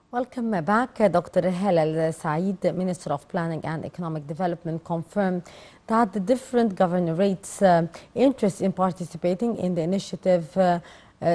Welcome back. Dr. Khaled Saeed, Minister of Planning and Economic Development, confirmed that the different governorates' interest in participating in the initiative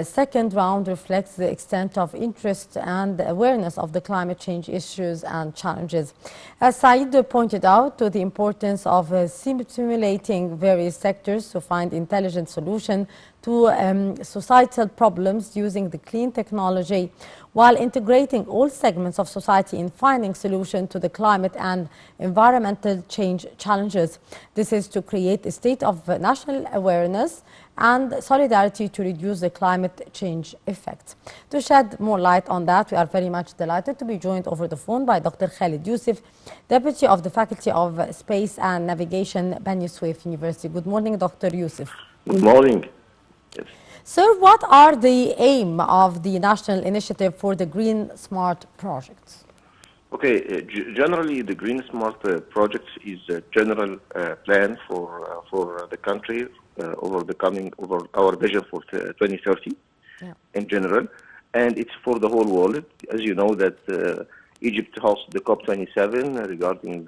second round reflects the extent of interest and awareness of the climate change issues and challenges. As Saeed pointed out, to the importance of stimulating various sectors to find intelligent solutions to societal problems using the clean technology, while integrating all segments of society in finding solutions to the climate and environmental change challenges. This is to create a state of national awareness and solidarity to reduce the climate change effects. To shed more light on that, we are very much delighted to be joined over the phone by Dr. Khaled Youssef, Deputy of the Faculty of Space and Navigation, Ben Youssef University. Good morning, Dr. Youssef. Good morning. Yes. Sir, what are the aim of the national initiative for the Green Smart projects? Okay, generally the Green Smart projects is a general plan for the country over our vision for 2030 in general, and it's for the whole world. As you know that Egypt hosts the COP27 regarding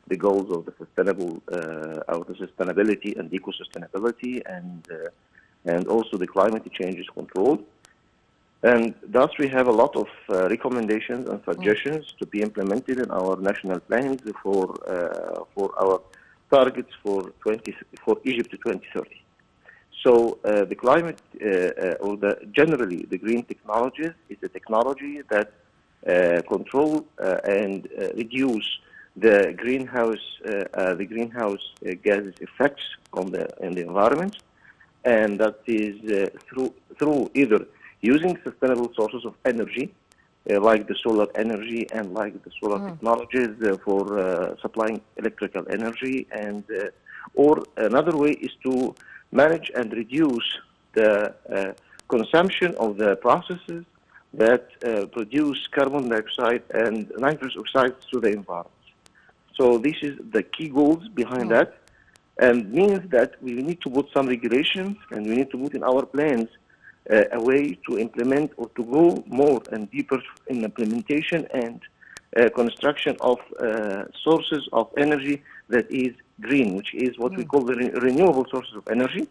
the goals of the sustainability and eco-sustainability and also the climate change is controlled. And thus we have a lot of recommendations and suggestions to be implemented in our national plans for our targets for Egypt to 2030. So the climate generally the green technologies is a technology that control and reduce the greenhouse gases effects in the environment. And that is through either using sustainable sources of energy, like the solar energy and like the solar technologies for supplying electrical energy, and or another way is to manage and reduce the consumption of the processes that produce carbon dioxide and nitrous oxides to the environment. So this is the key goals behind that. And means that we need to put some regulations and we need to put in our plans a way to implement or to go more and deeper in implementation and construction of sources of energy that is green, which is what we call the renewable sources of energy.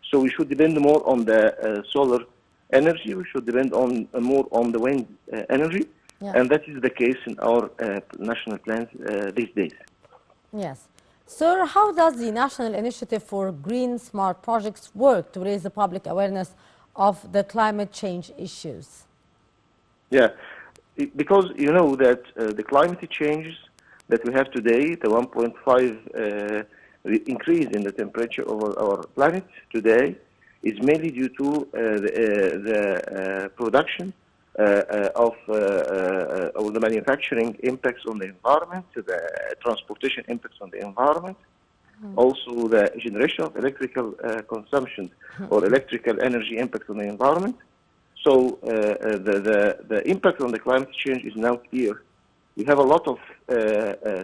So we should depend more on the solar energy, we should depend on more on the wind energy, and that is the case in our national plans these days. Yes. Sir, how does the National Initiative for Green Smart Projects work to raise the public awareness of the climate change issues? Yeah, because you know that the climate changes that we have today, the 1.5 increase in the temperature of our planet today, is mainly due to the production of the manufacturing impacts on the environment, the transportation impacts on the environment, also the generation of electrical consumption or electrical energy impacts on the environment. So the impact on the climate change is now clear. We have a lot of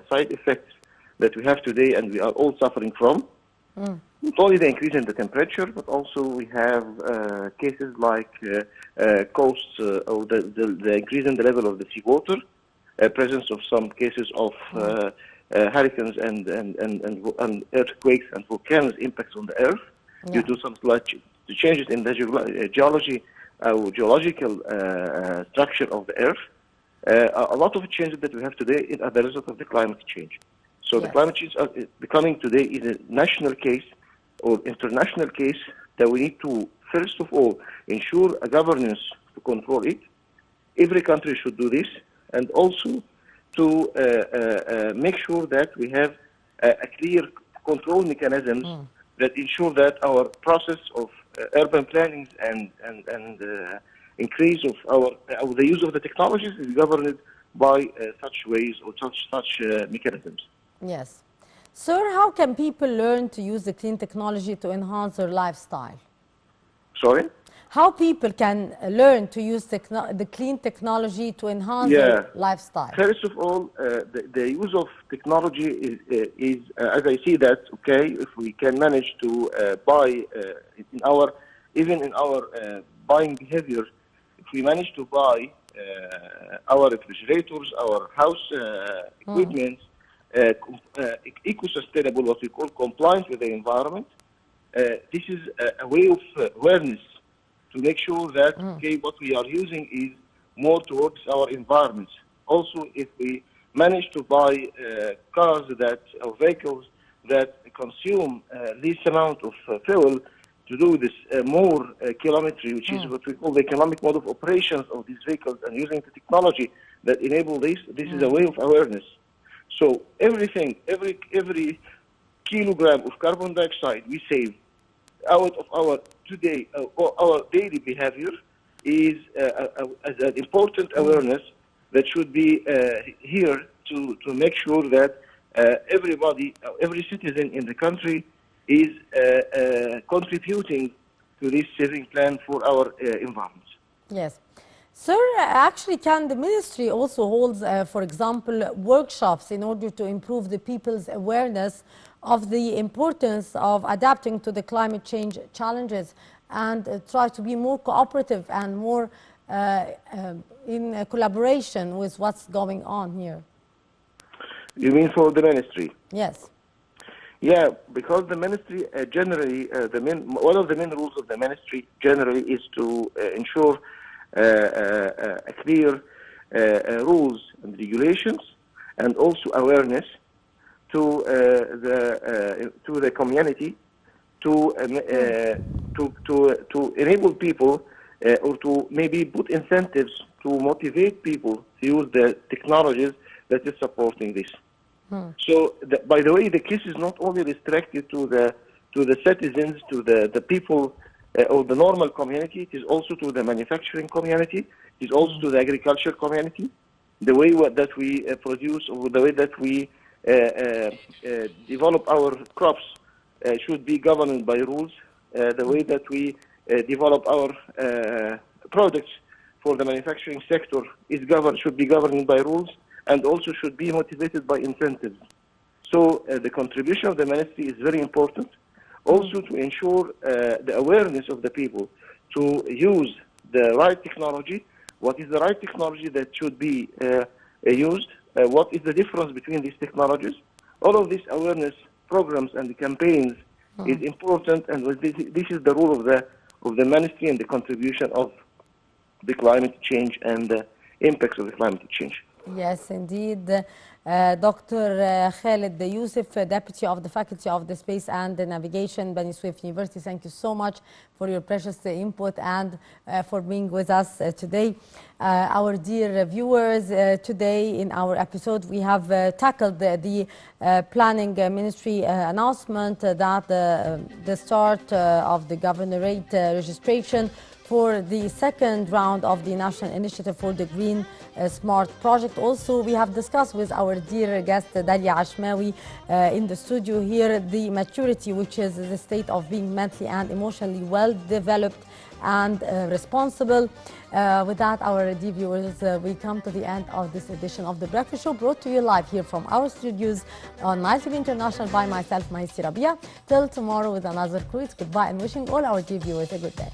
side effects that we have today and we are all suffering from. Not only the increase in the temperature, but also we have cases like coasts or the increase in the level of the seawater, presence of some cases of hurricanes and earthquakes and volcanoes impacts on the earth due to some slight changes in the geological structure of the earth. A lot of changes that we have today are the result of the climate change. So the climate change becoming today is a national case or international case that we need to, first of all, ensure a governance to control it. Every country should do this, and also to make sure that we have a clear control mechanisms that ensure that our process of urban planning and increase of the use of the technologies is governed by such ways or such mechanisms. Yes. Sir, how can people learn to use the clean technology to enhance their lifestyle? Sorry? How people can learn to use the clean technology to enhance their lifestyle? First of all, the use of technology is as I see that, okay, if we can manage to buy even in our buying behavior, if we manage to buy our refrigerators, our house equipment, eco-sustainable, what we call compliant with the environment. This is a way of awareness to make sure that what we are using is more towards our environment. Also, if we manage to buy cars or vehicles that consume this amount of fuel to do this more kilometry, which is what we call the economic mode of operations of these vehicles, and using the technology that enable this is a way of awareness. So everything, every kilogram of carbon dioxide we save out of our our daily behavior is an important awareness that should be here to make sure that everybody, every citizen in the country is contributing to this saving plan for our environment. Yes. Sir, actually, can the ministry also hold, for example, workshops in order to improve the people's awareness of the importance of adapting to the climate change challenges and try to be more cooperative and more in collaboration with what's going on here? You mean for the ministry? Yes. Yeah, because the ministry generally, one of the main rules of the ministry generally is to ensure a clear rules and regulations, and also awareness to the community to enable people or to maybe put incentives to motivate people to use the technologies that is supporting this. So, by the way, the case is not only restricted to the citizens, to the people or the normal community. It is also to the manufacturing community. It is also to the agriculture community. The way that we produce, or the way that we develop our crops should be governed by rules. The way that we develop our products for the manufacturing sector should be governed by rules, and also should be motivated by incentives. So the contribution of the ministry is very important. Also to ensure the awareness of the people to use the right technology. What is the right technology that should be used? What is the difference between these technologies? All of these awareness programs and the campaigns is important, and this is the role of the ministry and the contribution of the climate change and the impacts of the climate change. Yes, indeed. Dr. Khaled Youssef, Deputy of the Faculty of the Space and Navigation, Bani Suef University, thank you so much for your precious input and for being with us today. Our dear viewers, today in our episode we have tackled the Planning Ministry announcement that the start of the governorate registration for the second round of the National Initiative for the Green Smart Project. Also, we have discussed with our dear guest, Dalia Ashmawi, in the studio here, the maturity, which is the state of being mentally and emotionally well developed and responsible. With that, our dear viewers, we come to the end of this edition of The Breakfast Show, brought to you live here from our studios on Nile TV International by myself, Maïsi Rabia. Till tomorrow with another cruise. Goodbye, and wishing all our dear viewers a good day.